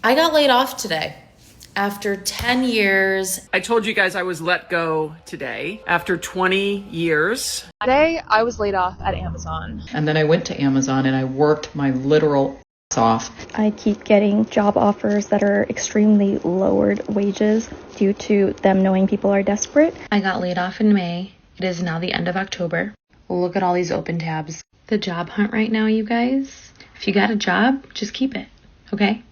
I got laid off today after 10 years. I told you guys I was let go today after 20 years. Today, I was laid off at Amazon. And then I went to Amazon and I worked my literal ass off. I keep getting job offers that are extremely lowered wages due to them knowing people are desperate. I got laid off in May. It is now the end of October. Look at all these open tabs. The job hunt right now, you guys. If you got a job, just keep it, okay?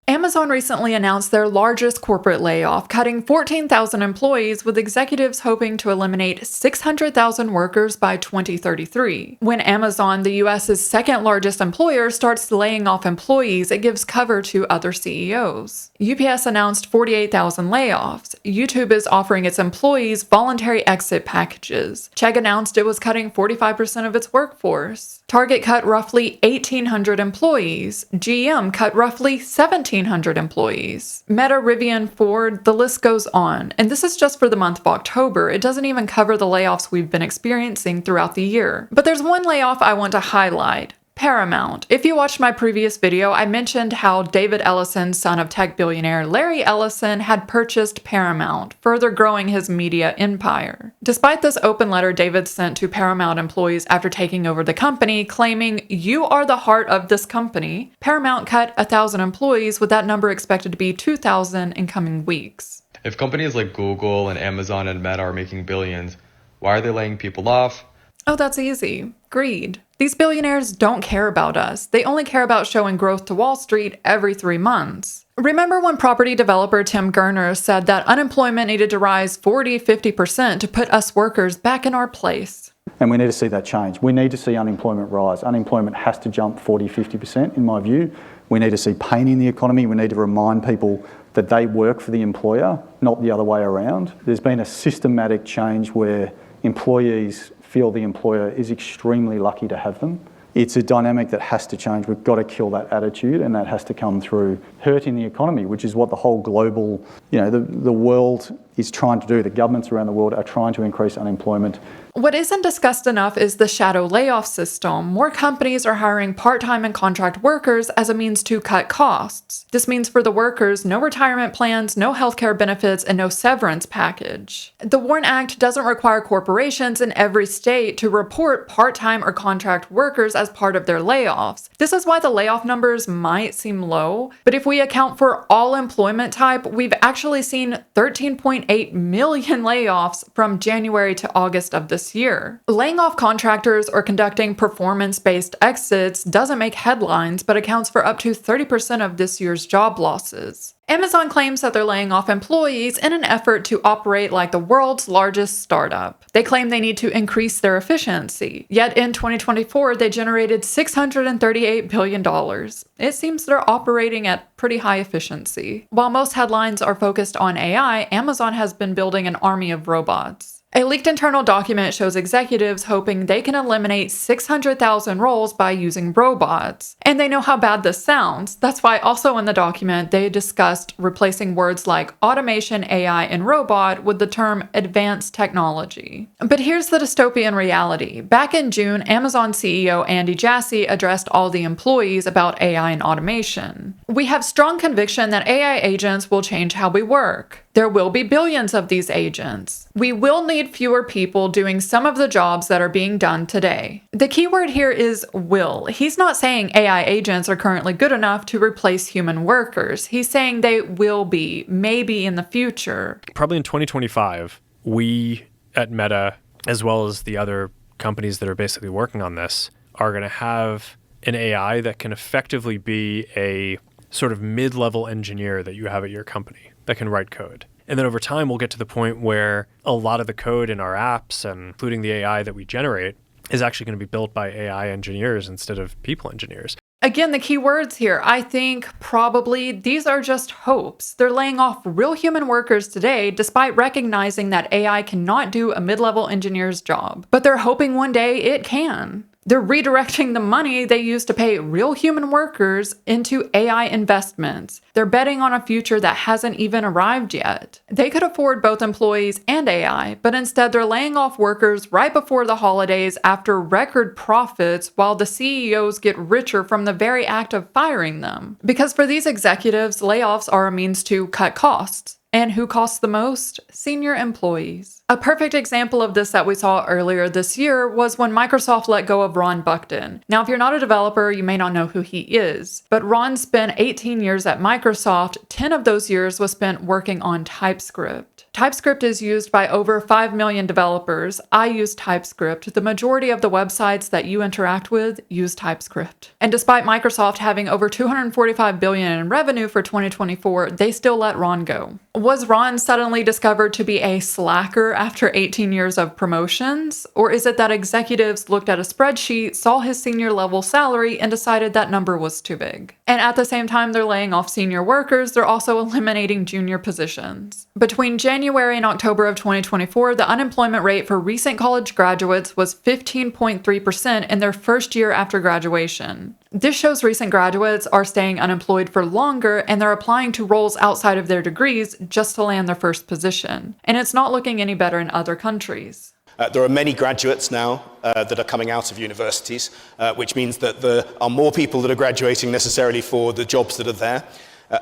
Amazon recently announced their largest corporate layoff, cutting 14,000 employees, with executives hoping to eliminate 600,000 workers by 2033. When Amazon, the US's second largest employer, starts laying off employees, it gives cover to other CEOs. UPS announced 48,000 layoffs. YouTube is offering its employees voluntary exit packages. Chegg announced it was cutting 45% of its workforce. Target cut roughly 1,800 employees. GM cut roughly 1,700 employees. Meta, Rivian, Ford, the list goes on. And this is just for the month of October. It doesn't even cover the layoffs we've been experiencing throughout the year. But there's one layoff I want to highlight. Paramount. If you watched my previous video, I mentioned how David Ellison, son of tech billionaire Larry Ellison, had purchased Paramount, further growing his media empire. Despite this open letter David sent to Paramount employees after taking over the company, claiming, "You are the heart of this company," Paramount cut 1,000 employees, with that number expected to be 2,000 in coming weeks. If companies like Google and Amazon and Meta are making billions, why are they laying people off? Oh, that's easy. Greed. These billionaires don't care about us. They only care about showing growth to Wall Street every 3 months. Remember when property developer Tim Gurner said that unemployment needed to rise 40–50% to put us workers back in our place? And we need to see that change. We need to see unemployment rise. Unemployment has to jump 40–50% in my view. We need to see pain in the economy. We need to remind people that they work for the employer, not the other way around. There's been a systematic change where employees feel the employer is extremely lucky to have them. It's a dynamic that has to change. We've got to kill that attitude, and that has to come through hurting the economy, which is what the whole global, the world is trying to do. The governments around the world are trying to increase unemployment. What isn't discussed enough is the shadow layoff system. More companies are hiring part-time and contract workers as a means to cut costs. This means for the workers, no retirement plans, no healthcare benefits, and no severance package. The WARN Act doesn't require corporations in every state to report part-time or contract workers as part of their layoffs. This is why the layoff numbers might seem low, but if we account for all employment type, we've actually seen 13.8 million layoffs from January to August of this year. Laying off contractors or conducting performance-based exits doesn't make headlines, but accounts for up to 30% of this year's job losses. Amazon claims that they're laying off employees in an effort to operate like the world's largest startup. They claim they need to increase their efficiency. Yet in 2024, they generated $638 billion. It seems they're operating at pretty high efficiency. While most headlines are focused on AI, Amazon has been building an army of robots. A leaked internal document shows executives hoping they can eliminate 600,000 roles by using robots. And they know how bad this sounds. That's why also in the document they discussed replacing words like automation, AI, and robot with the term advanced technology. But here's the dystopian reality. Back in June, Amazon CEO Andy Jassy addressed all the employees about AI and automation. "We have strong conviction that AI agents will change how we work. There will be billions of these agents. We will need fewer people doing some of the jobs that are being done today." The key word here is will. He's not saying AI agents are currently good enough to replace human workers. He's saying they will be, maybe in the future. Probably in 2025, we at Meta, as well as the other companies that are basically working on this, are going to have an AI that can effectively be a sort of mid-level engineer that you have at your company that can write code. And then over time, we'll get to the point where a lot of the code in our apps, and including the AI that we generate, is actually going to be built by AI engineers instead of people engineers. Again, the key words here, I think probably these are just hopes. They're laying off real human workers today despite recognizing that AI cannot do a mid-level engineer's job. But they're hoping one day it can. They're redirecting the money they used to pay real human workers into AI investments. They're betting on a future that hasn't even arrived yet. They could afford both employees and AI, but instead they're laying off workers right before the holidays after record profits while the CEOs get richer from the very act of firing them. Because for these executives, layoffs are a means to cut costs. And who costs the most? Senior employees. A perfect example of this that we saw earlier this year was when Microsoft let go of Ron Buckton. Now, if you're not a developer, you may not know who he is, but Ron spent 18 years at Microsoft. 10 of those years was spent working on TypeScript. TypeScript is used by over 5 million developers. I use TypeScript. The majority of the websites that you interact with use TypeScript. And despite Microsoft having over $245 billion in revenue for 2024, they still let Ron go. Was Ron suddenly discovered to be a slacker after 18 years of promotions? Or is it that executives looked at a spreadsheet, saw his senior level salary, and decided that number was too big? And at the same time they're laying off senior workers, they're also eliminating junior positions. Between January and October of 2024, the unemployment rate for recent college graduates was 15.3% in their first year after graduation. This shows recent graduates are staying unemployed for longer and they're applying to roles outside of their degrees just to land their first position. And it's not looking any better in other countries. There are many graduates now that are coming out of universities, which means that there are more people that are graduating necessarily for the jobs that are there.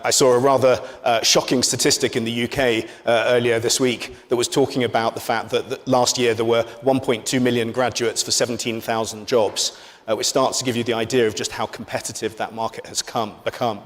I saw a rather shocking statistic in the UK earlier this week that was talking about the fact that last year there were 1.2 million graduates for 17,000 jobs, which starts to give you the idea of just how competitive that market has become.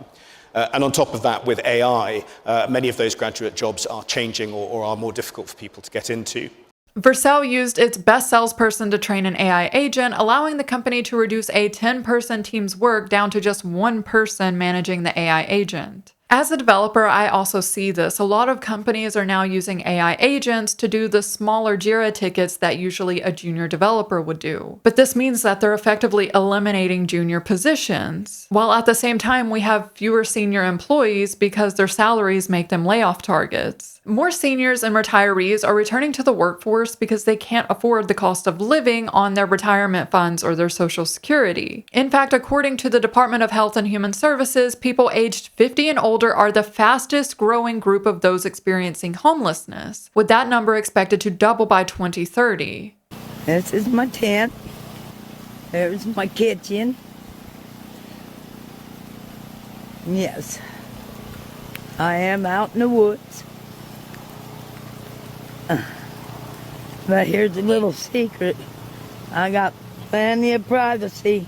And on top of that, with AI, many of those graduate jobs are changing or are more difficult for people to get into. Vercel used its best salesperson to train an AI agent, allowing the company to reduce a 10-person team's work down to just one person managing the AI agent. As a developer, I also see this. A lot of companies are now using AI agents to do the smaller Jira tickets that usually a junior developer would do. But this means that they're effectively eliminating junior positions, while at the same time we have fewer senior employees because their salaries make them layoff targets. More seniors and retirees are returning to the workforce because they can't afford the cost of living on their retirement funds or their Social Security. In fact, according to the Department of Health and Human Services, people aged 50 and older are the fastest growing group of those experiencing homelessness, with that number expected to double by 2030. This is my tent. There's my kitchen. Yes, I am out in the woods. But here's a little secret. I got plenty of privacy.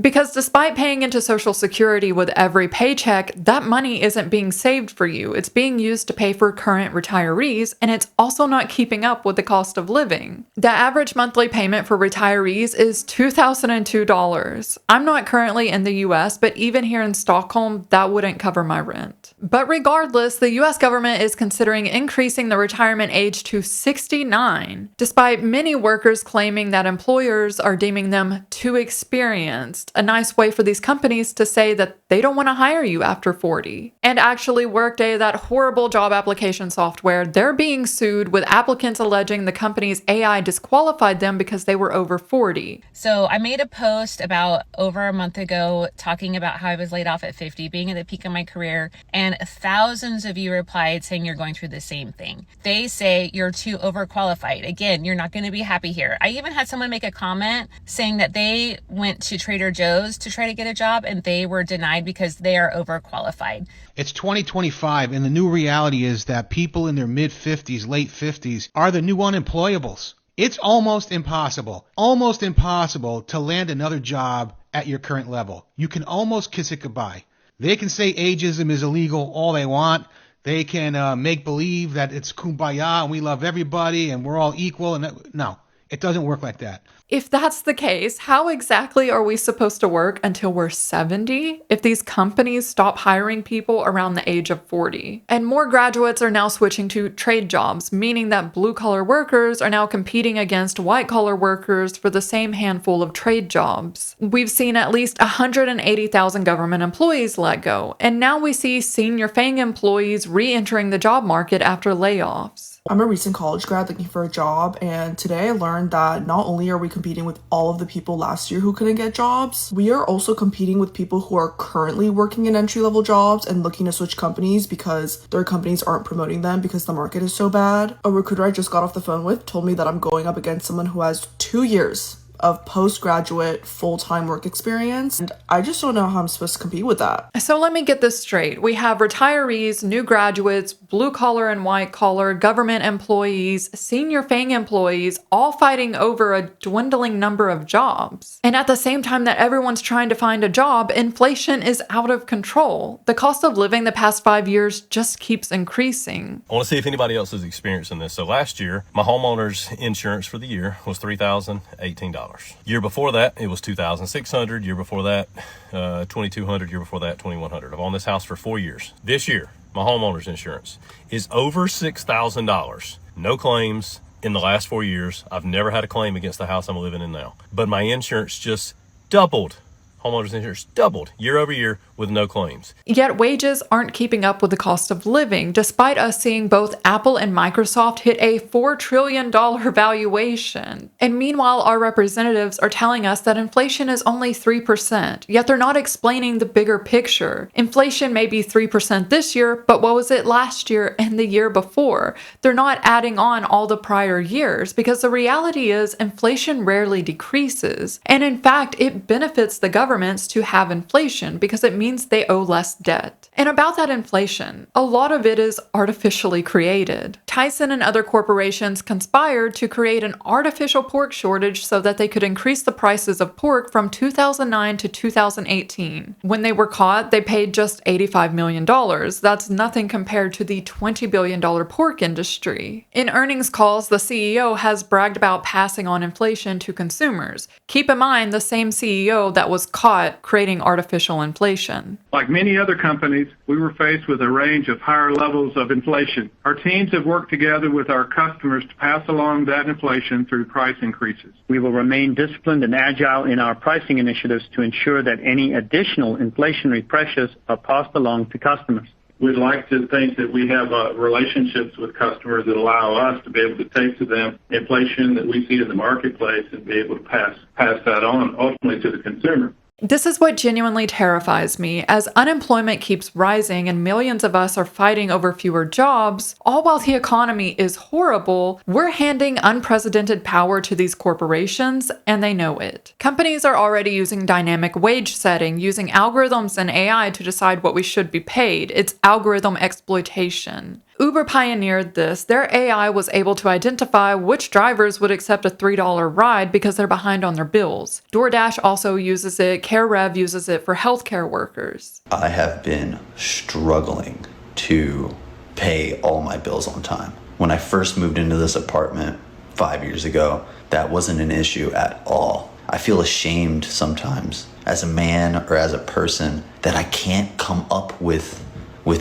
Because despite paying into Social Security with every paycheck, that money isn't being saved for you. It's being used to pay for current retirees, and it's also not keeping up with the cost of living. The average monthly payment for retirees is $2,002. I'm not currently in the US, but even here in Stockholm, that wouldn't cover my rent. But regardless, the US government is considering increasing the retirement age to 69, despite many workers claiming that employers are deeming them too experienced. A nice way for these companies to say that they don't want to hire you after 40. And actually, Workday, that horrible job application software, they're being sued with applicants alleging the company's AI disqualified them because they were over 40. So I made a post about over a month ago talking about how I was laid off at 50, being at the peak of my career, and thousands of you replied saying you're going through the same thing. They say you're too overqualified. Again, you're not going to be happy here. I even had someone make a comment saying that they went to Trader Joe's to try to get a job and they were denied because they are overqualified. It's 2025 and the new reality is that people in their mid-50s, late 50s are the new unemployables. It's almost impossible to land another job at your current level. You can almost kiss it goodbye. They can say ageism is illegal all they want. They can make believe that it's kumbaya and we love everybody and we're all equal. No, it doesn't work like that. If that's the case, how exactly are we supposed to work until we're 70 if these companies stop hiring people around the age of 40? And more graduates are now switching to trade jobs, meaning that blue-collar workers are now competing against white-collar workers for the same handful of trade jobs. We've seen at least 180,000 government employees let go, and now we see senior FANG employees re-entering the job market after layoffs. I'm a recent college grad looking for a job, and today I learned that not only are we competing with all of the people last year who couldn't get jobs, we are also competing with people who are currently working in entry-level jobs and looking to switch companies because their companies aren't promoting them because the market is so bad. A recruiter I just got off the phone with told me that I'm going up against someone who has 2 years of postgraduate full-time work experience, and I just don't know how I'm supposed to compete with that. So let me get this straight. We have retirees, new graduates, blue collar and white collar, government employees, senior FANG employees, all fighting over a dwindling number of jobs. And at the same time that everyone's trying to find a job, inflation is out of control. The cost of living the past 5 years just keeps increasing. I want to see if anybody else is experiencing this. So last year, my homeowner's insurance for the year was $3,018. Year before that, it was $2,600. Year before that, $2,200. Year before that, $2,100. I've owned this house for 4 years. This year, my homeowner's insurance is over $6,000. No claims in the last 4 years. I've never had a claim against the house I'm living in now. But my insurance just doubled. Homeowners insurance doubled year over year with no claims. Yet wages aren't keeping up with the cost of living, despite us seeing both Apple and Microsoft hit a $4 trillion valuation. And meanwhile, our representatives are telling us that inflation is only 3%, yet they're not explaining the bigger picture. Inflation may be 3% this year, but what was it last year and the year before? They're not adding on all the prior years, because the reality is inflation rarely decreases. And in fact, it benefits the governments to have inflation because it means they owe less debt. And about that inflation, a lot of it is artificially created. Tyson and other corporations conspired to create an artificial pork shortage so that they could increase the prices of pork from 2009 to 2018. When they were caught, they paid just $85 million. That's nothing compared to the $20 billion pork industry. In earnings calls, the CEO has bragged about passing on inflation to consumers. Keep in mind, the same CEO that was caught creating artificial inflation. Like many other companies, we were faced with a range of higher levels of inflation. Our teams have worked together with our customers to pass along that inflation through price increases. We will remain disciplined and agile in our pricing initiatives to ensure that any additional inflationary pressures are passed along to customers. We'd like to think that we have relationships with customers that allow us to be able to take to them inflation that we see in the marketplace and be able to pass that on ultimately to the consumer. This is what genuinely terrifies me. As unemployment keeps rising and millions of us are fighting over fewer jobs, all while the economy is horrible, we're handing unprecedented power to these corporations, and they know it. Companies are already using dynamic wage setting, using algorithms and AI to decide what we should be paid. It's algorithm exploitation. Uber pioneered this. Their AI was able to identify which drivers would accept a $3 ride because they're behind on their bills. DoorDash also uses it. CareRev uses it for healthcare workers. I have been struggling to pay all my bills on time. When I first moved into this apartment 5 years ago, that wasn't an issue at all. I feel ashamed sometimes as a man or as a person that I can't come up with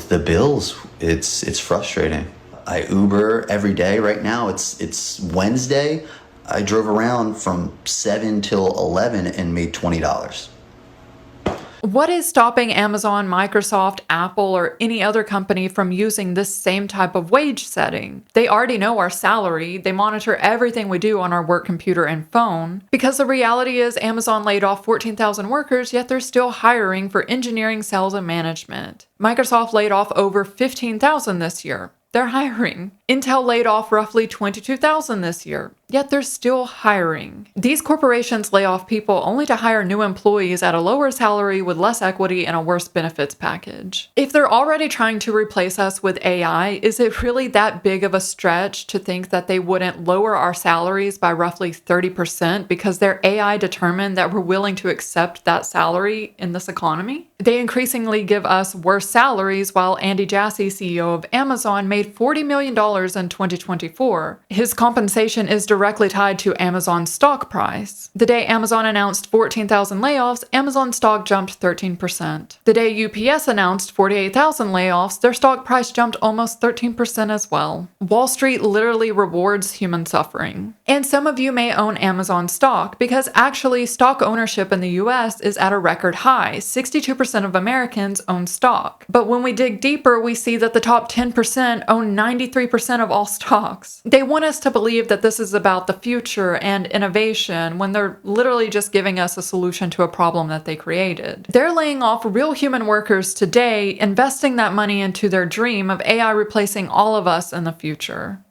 the bills. It's frustrating. I Uber every day. Right now it's Wednesday. I drove around from 7 till 11 and made $20. What is stopping Amazon, Microsoft, Apple, or any other company from using this same type of wage setting? They already know our salary. They monitor everything we do on our work computer and phone. Because the reality is Amazon laid off 14,000 workers, yet they're still hiring for engineering, sales, and management. Microsoft laid off over 15,000 this year. They're hiring. Intel laid off roughly 22,000 this year, yet they're still hiring. These corporations lay off people only to hire new employees at a lower salary with less equity and a worse benefits package. If they're already trying to replace us with AI, is it really that big of a stretch to think that they wouldn't lower our salaries by roughly 30% because their AI determined that we're willing to accept that salary in this economy? They increasingly give us worse salaries, while Andy Jassy, CEO of Amazon, made $40 million in 2024. His compensation is directly directly tied to Amazon's stock price. The day Amazon announced 14,000 layoffs, Amazon stock jumped 13%. The day UPS announced 48,000 layoffs, their stock price jumped almost 13% as well. Wall Street literally rewards human suffering. And some of you may own Amazon stock because actually stock ownership in the US is at a record high. 62% of Americans own stock. But when we dig deeper, we see that the top 10% own 93% of all stocks. They want us to believe that this is about the future and innovation when they're literally just giving us a solution to a problem that they created. They're laying off real human workers today, investing that money into their dream of AI replacing all of us in the future.